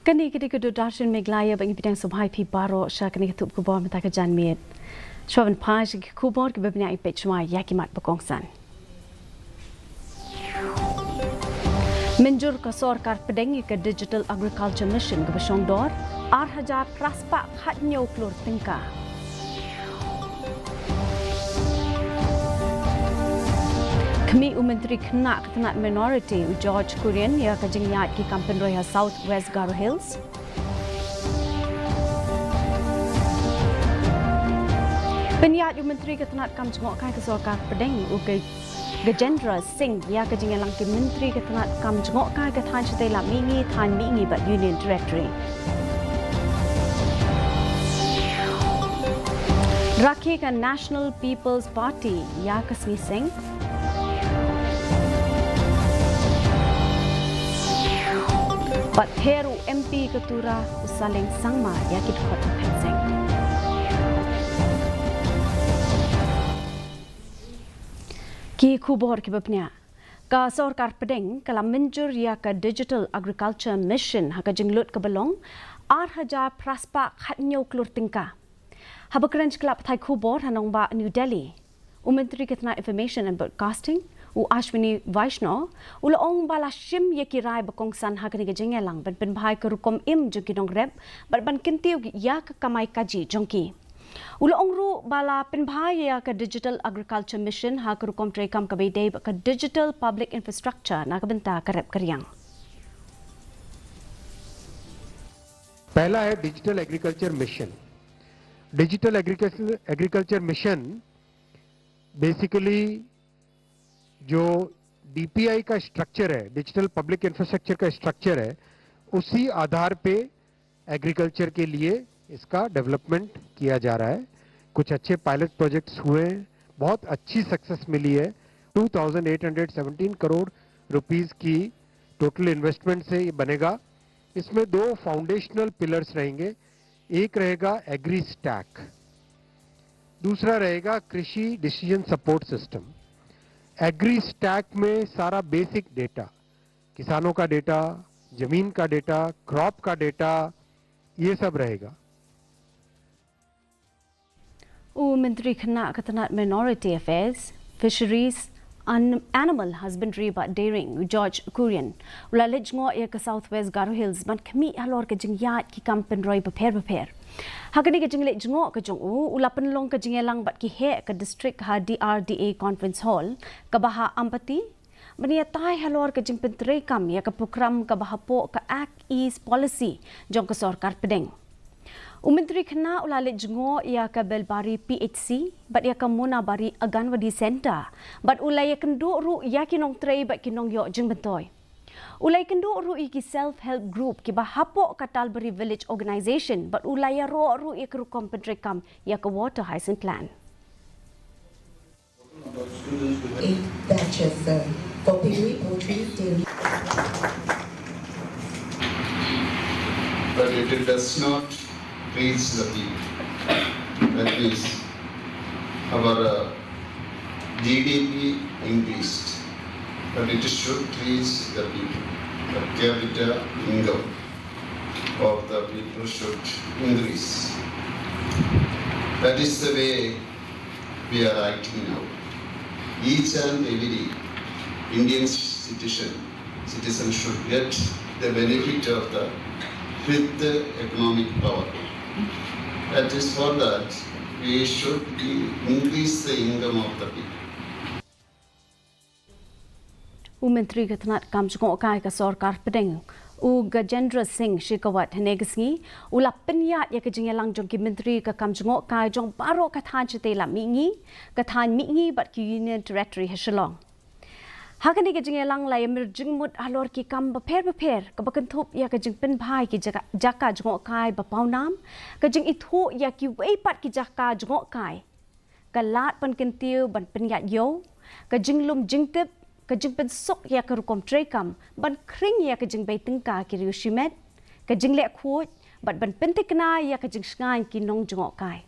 Kani ketika Darshan Meghalaya bagi bidang subhai pi baro sya kani ketup kubor mata kejan miet. Shwaban paj kubor ke bebnya ipet cuma yakimat bekongsan. Menjur ke sorkar pedengi ke Digital Agriculture Mission ke Besong Dor, 8,000 praspak hatnya uklur tingkah. Kami Menteri kena ketenat minority George Korean ya kajing nyat ki kampen roya South West Garo Hills. Penyat Menteri ketenat kam jengok kai ke sorkar pedeng ugai Gajendra Singh ya kajing yang langki Menteri ketenat kam jengok kai ke than chetela mingi than mingi but Union Directory. Rakhi ka National People's Party ya Khasi Singh But Heru MP Ketura usaling Sangma yakit kota Penseng. Ki kubor ki bapnya. Ka sorkar pedeng kala menjur ya ka Digital Agriculture Mission haka jenglut ke belong 8,000 praspak hatnya uklur tingkah. Habakran kelap thai kubor hanong ba New Delhi. Menteri Ketenat Information and Broadcasting Ashwini Vaishnaw ulaong bala shim ye kirai bakongsan hakani ke jengelang ban bhai ke rukom im jongki dong rep ban kintiu ya ke kamai kaji jongki ulaong ru bala pen bhai ya ke Digital Agriculture Mission ha ke rukom trekam ke bedai ke Digital Public Infrastructure na ke benta ke rep keriang. पहला है digital agriculture mission. Digital agriculture mission basically जो डीपीआई का स्ट्रक्चर है, digital public infrastructure का स्ट्रक्चर है, उसी आधार पे एग्रीकल्चर के लिए इसका डेवलपमेंट किया जा रहा है. कुछ अच्छे पायलट प्रोजेक्ट्स हुए हैं, बहुत अच्छी सक्सेस मिली है. 2,817 करोड़ रुपीस की टोटल इन्वेस्टमेंट से ये बनेगा. इसमें 2 फाउंडेशनल पिलर्स रहेंगे. एक रहेगा एग्री स्टैक, दूसरा रहेगा कृषि decision support system. Agri stack में सारा बेसिक डेटा, किसानों का डेटा, जमीन का डेटा, क्रॉप का डेटा, ये सब रहेगा. Menteri Kena Ketenat Minority Affairs, Fisheries, Animal Husbandry but Dairying George Korean ulalit ngo ya ke South West Garo Hills ban kami alor ke jengyat ki kampen roy beper. Hakani ke jenglet jengo ke jong ulapan long ke jengelang bat ki he ke district ha DRDA Conference Hall ke baha Ampati baniatai halor ke jeng pentrei kam ya ke program ke bahapo ke Act East Policy jong ke sorkar pedeng. Menteri kena ulalit jengo ya ke Belbari PHC bat ya ke Mona Bari Aganwadi Center bat ulai kenduk ru ya kinong trei bat kinong yok jeng bentoy. Ulai kenduk ru iki self-help group ki bahapo Katalbari Village Organisation bat ulai ro ru ya ke rukom pendrekam ya ke Water Hyacinth Plan. 8 batches for piggery, poultry, dairy. But it does not reach the people. That means our GDP increased, but it should reach the people. The per capita income of the people should increase. That is the way we are acting now. Each and every Indian citizen should get the benefit of the with the economic power. That is for that we should increase the income of the people. Menteri Ketenat kam jengok kai ke sorkar pedeng Gajendra Singh Shikawat Negasngi ulap penyat ya ke jengelang jong ki menteri ke kam jengok kai jong baro ka than chetela mingi ka than mingi bat ki Union Territory Heshalong. Hakani ke jengelang lai mir jengmut alor ki kam beper ke bakentup ya ke jeng pen bhai ki jaka jengok kai ba paunam ke jeng ithu ya ki weipat ki jaka jengok kai ka lat pan kentiu ban penyat yo ke jenglum jengtip ke jeng pen sok ya ke rukom trekam ban kring ya ke jeng bai tengka ki riu shimet ke jeng lek khuot bat ban pentikna ya ke jeng sngai ki nong jengok kai.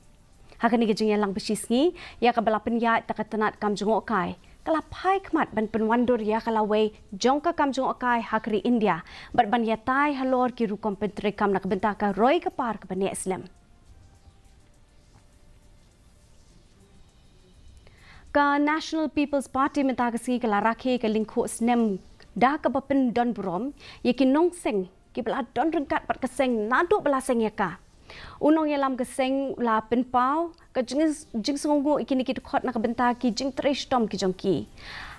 Hakani ke jengelang besisngi ya ke bala penyat tak ketenat kam jengok kai kala pai khmat ban penwandor ya kala wei jongka kam jong akai hakri India ban ya tai halor ki ru kompentre kam nak benta ka roi ka par ka bani Islam ka National People's Party menta ka si kala rakhe ka lingkho snem dah ka bapen don brom ye ki nong seng ki bala don rengkat pat ka seng nadu bala seng ya ka unong yalam ka seng la pen pau ka jing songo ikini ki khot nak benta ki jing tresh tom ki jongki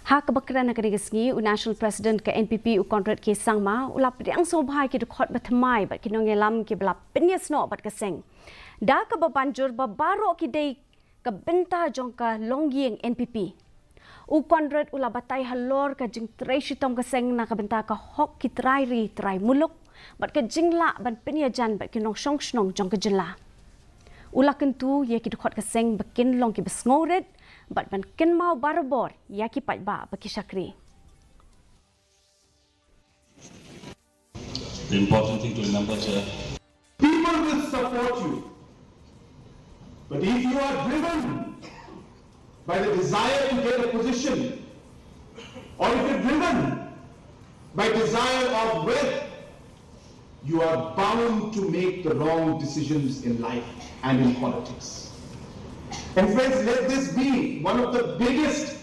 ha ka bakran nak ni gesngi national president ka NPP u Conrad ke Sangma ula priang so bhai ki khot bathmai bat ki nong yalam ki bala penyes no bat ka seng da ka babanjur babaro ki dei ka benta jongka longyeng NPP u Conrad ula batai halor ka jing tresh tom ka seng nak benta ka hok ki trai muluk bat ka jingla ban penyajan bat kinong song jong ka jela ula kentu ye ki khot ka seng bakin long ki besngoret bat ban ken mau barbor ya ki pat ba baki sakri. The important thing to remember is people will support you, but if you are driven by the desire to get a position, or if you're driven by desire of wealth, you are bound to make the wrong decisions in life and in politics. And friends, let this be one of the biggest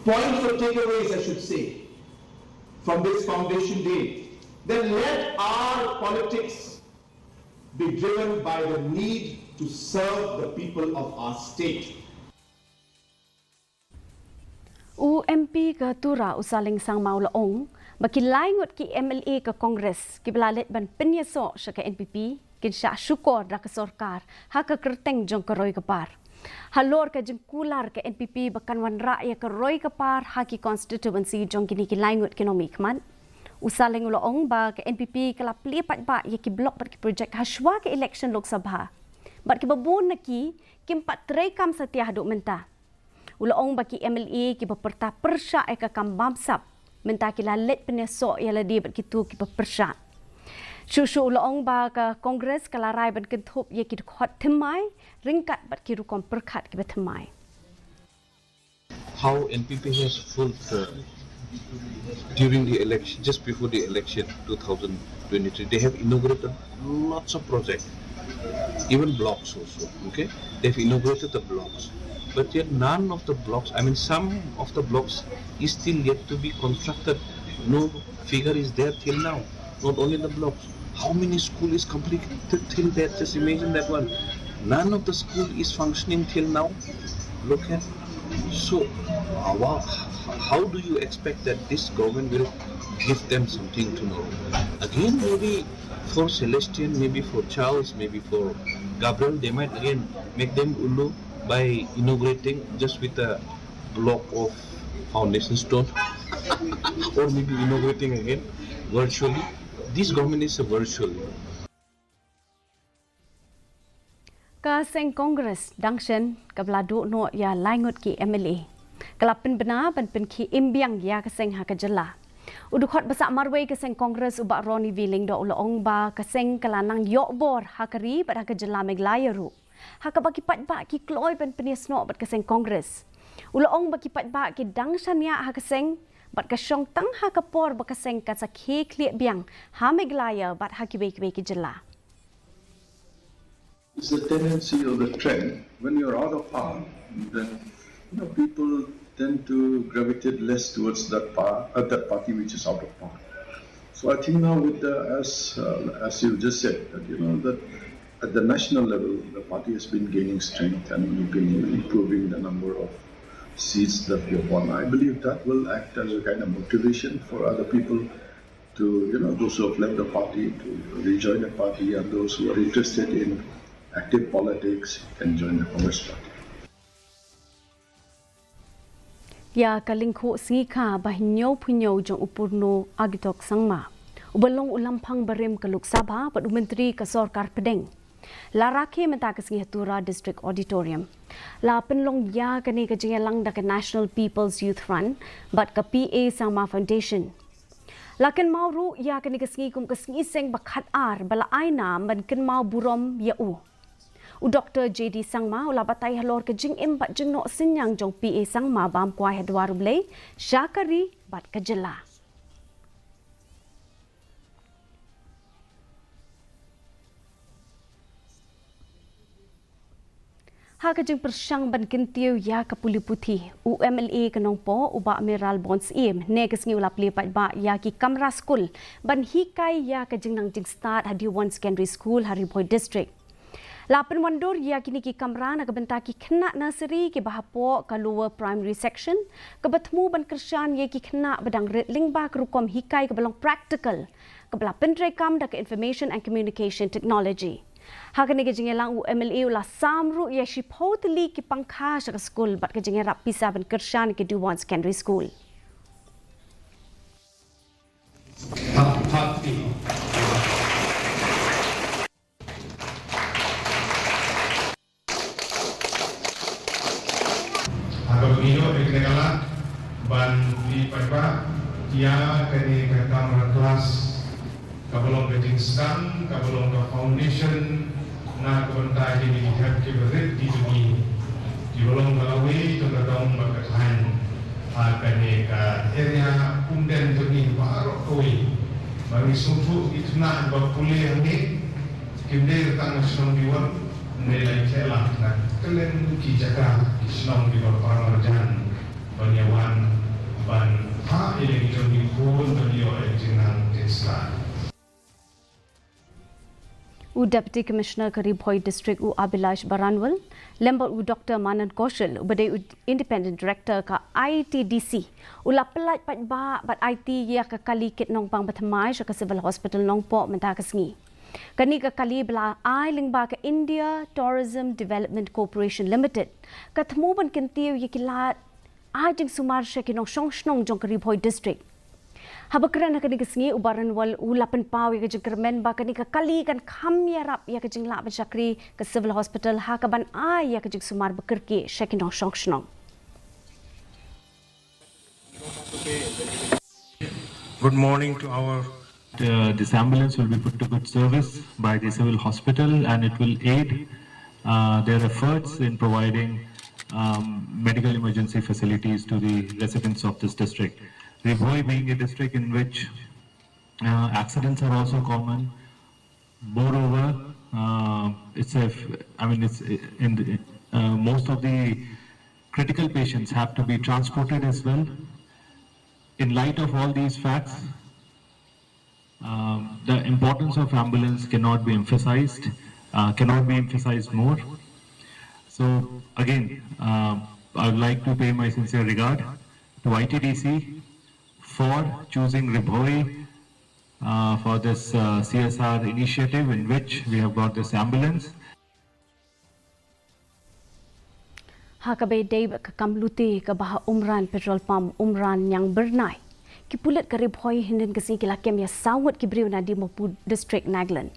points or takeaways, I should say, from this Foundation Day. Then let our politics be driven by the need to serve the people of our state. UMP ke Tura usaling sang mau laong baki laingut ki MLA ke Kongres ki belalet ban penyeso syaka NPP kin sya syukur dak ke sorkar ha ke kerteng jong ke roi ke par halor ke jengkular ke NPP bakan wan rakyat ke roi ke par ha ki constituency jong kini ki laingut kinomi khman usaling laong ba ke NPP kala pli pat ba ye ki blok pat ki projek haswa ke election Lok Sabha bat ki babun naki kim pat trei kam setia duk menta ulaong baki MLA ki beperta persya ka kambamsap menta ki lalet peneso ya ladi bat kitu ki bepersya Shushu ulaong ba ka Kongres kala rai ban kentup ye ki khot themai ringkat bat ki rukom perkhat ki bethemai how NPP has fulfilled during the election, just before the election 2023, they have inaugurated lots of projects, even blocks also, okay? They've inaugurated the blocks. But yet none of the blocks, I mean some of the blocks is still yet to be constructed. No figure is there till now. Not only the blocks. How many school is completed till that? Just imagine that one. None of the school is functioning till now. Look at. So how do you expect that this government will give them something to know? Again, maybe for Celestian, maybe for Charles, maybe for Gabriel, they might again make them ulu by inaugurating just with a block of foundation stone or maybe inaugurating again virtually. This government is a virtual. Kaseng Kongres Dangshen kabladu no ya laingut ki MLA kelapin benar ban pen ki imbiang ya kaseng ha kajela udukot basak marway kaseng Kongres ubak Roni Viling do ulaong ba kaseng kalanang yok bor hakari pada kajela Meghalaya ru haka baki pat ba ki kloi ban penisno bat kaseng Kongres ulaong baki pat ba ki dangshan ya ha kaseng bat kasyong tang ha kapor ba kaseng ka sakhe kliek biang ha Meghalaya bat ha ki ki jela. It's the tendency or the trend when you're out of power, then people tend to gravitate less towards that party which is out of power. So I think now with the as you just said that that at the national level the party has been gaining strength and we've been improving the number of seats that we have won. I believe that will act as a kind of motivation for other people to those who have left the party to rejoin the party and those who are interested in active politics can join the Congress Party. Ya kalingko singika bahinyo punyo jong upurno agitok Sangma. Ubalong ulampang barem ke Lok Sabha padu menteri ke Sorkar Pedeng. La rakhe menta ke Tura District Auditorium. La penlong ya kani ke jengelang da ke National People's Youth Front bat ke PA Sangma Foundation. Lakin mau ru ya kani ke kum ke seng bakhat ar bala aina man ken mau burom ya u. Dr. JD Sangma ula batai halor ke jing embat jeng no sinyang jong PA Sangma bam kuai hedwaru blei syakari bat kejela. Hakajeng persyang ban kentiu ya kapuli putih UMLA kenongpo uba mineral bonds im neges ngi ulap lipat ba ya ki kamra school ban hikai ya kajeng nang jing start hadi one secondary school hari boy district. Lapan wandur ya kini ki kamra na kebentaki kena nursery ki bahapo ka lower primary section ke betemu ban kersyan ya ki kena bedang lingba kerukom hikai ke belong practical ke bela penrekam da ke information and communication technology. Hakani ke jingelang UMLA ula samru ya shipotli ki pangkha sa school bat ke jingera pisa ban kersyan ke Duwan Secondary School. Agak begini dikatakan ban di pada dia kini ke kamar kelas kabelong beting stam kabelong ke foundation na kebentai ini dihab ke berit di dunia di belong balawi ke gedong berkaitan kini ke area unden dunia baru koi bagi suatu itu nak berkuliah ni kini tentang senang diwan nilai celah dan kalian kijaga senang diwan peramarjan banyawan ban ha ini jadi pun beliau jenang desa. Deputy Commissioner Karibhoi District Abhilash Baranwal, Lembot Dr. Manan Kaushal, Badai Independent Director ka ITDC, pelat pat ba bat IT ya ka kali kit nong pang bathamai sa Civil Hospital nong po mentakasngi. Kani ka kali bela ai lingba ka India Tourism Development Corporation Limited, katmu ban kentiu yikilat ajing sumar sya kinong song jong Karibhoi District. Habakran na kani kasngi ubaran wal ulapan paw ya kajing kermen ba kani ka kali kan kham ya rap ya kajing la ban syakri ke Civil Hospital ha ka ban ai ya kajing sumar bekerki syakinong song. Good morning to our this ambulance will be put to good service by the Civil Hospital and it will aid their efforts in providing medical emergency facilities to the residents of this district. Ribhoi being a district in which accidents are also common. Moreover, most of the critical patients have to be transported as well. In light of all these facts, the importance of ambulance cannot be emphasized more. So again, I would like to pay my sincere regard to ITDC for choosing Ribhoi for this CSR initiative in which we have got this ambulance. Hakabe Dave kamluti ke baha umran petrol pump umran yang bernai. Kipulit ke Ribhoi hinden kesini kilakem ya sawat kibriu na di Mopu District Naglan.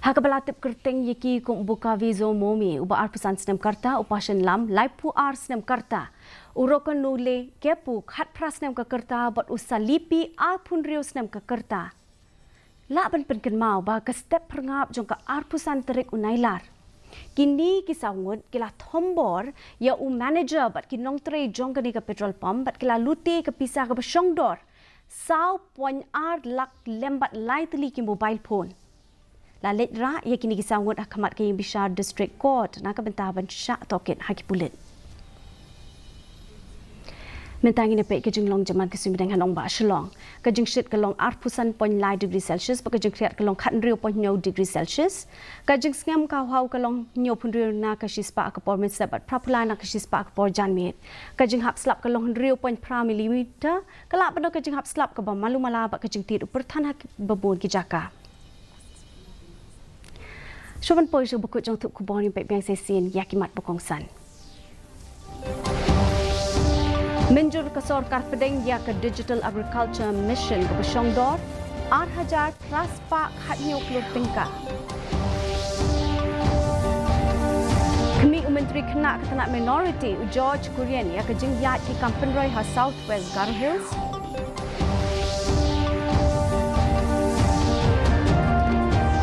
Hakabalatip kerteng yiki kung buka vizo momi uba arpusan snem karta upasyan lam laipu ar snem karta. Urokan nule kepu khat pras nem ka kerta bot usalipi arpun rios nem ka kerta. Laban penken mau ba ka step perngap jong ka arpusan terik unailar. Kini kisawut kila thombor ya manager bat kinong tre jong ka ni ka petrol pump bat kila luti ka pisah ka basyongdor. Saw poin ar lak lembat lai teli ki mobile phone. La letra ya kini kisawut akamat kay Bishar District Court na ka bentaban syak toket hakipulit. Mentangin na pe kajing long jaman kasumidang hanong ba shalong. Kajing shit kalong 8.9 degree Celsius, kajing kriat kalong 4.9 degree Celsius. Kajing ngam kahaw kalong 9.0 na kasispa akapor min sabat prapula na kasispa akapor janmit. Kajing hap slap kalong 0.5 mm. Kalap pano kajing hap slap kabam malu malaba kajing tiru pertan hak babun ki jaka. Shoban po isu bukut jong tup kubon yung pekbiang sesin yakimat bukongsan. Minjur kasor karpedeng ya ke Digital Agriculture Mission ke Besyongdor, 8,000 traspak hatnyo klur tingkah. Kami Menteri Kena Ketanak Minority George Kurian ya ke jengyat ki Kampenroy ha South West Garo Hills.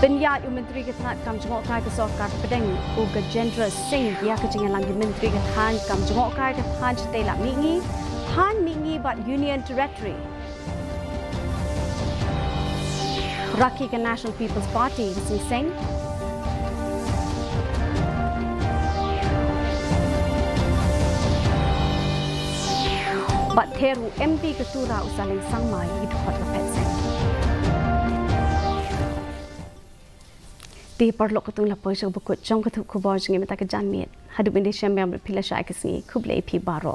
Penyat Menteri Ketanat Kam Jengok Kai Kesokar Pedeng U Gajendra Singh ya kejingan lagi Menteri Ketan Kam Jengok Kai Ketan Cetela Mingi Han Mingi but Union Territory. Raki ke National People's Party Sing Singh. But Theru MP Ketura Usaling Sangma itu hot Pet Singh. Di perlu ketung lapor saya buku jong ketuk kubur jengi mata kejan miet. Hadu bindi syam yang berpilih syai kesini kuble ip baro.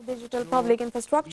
Digital public infrastructure.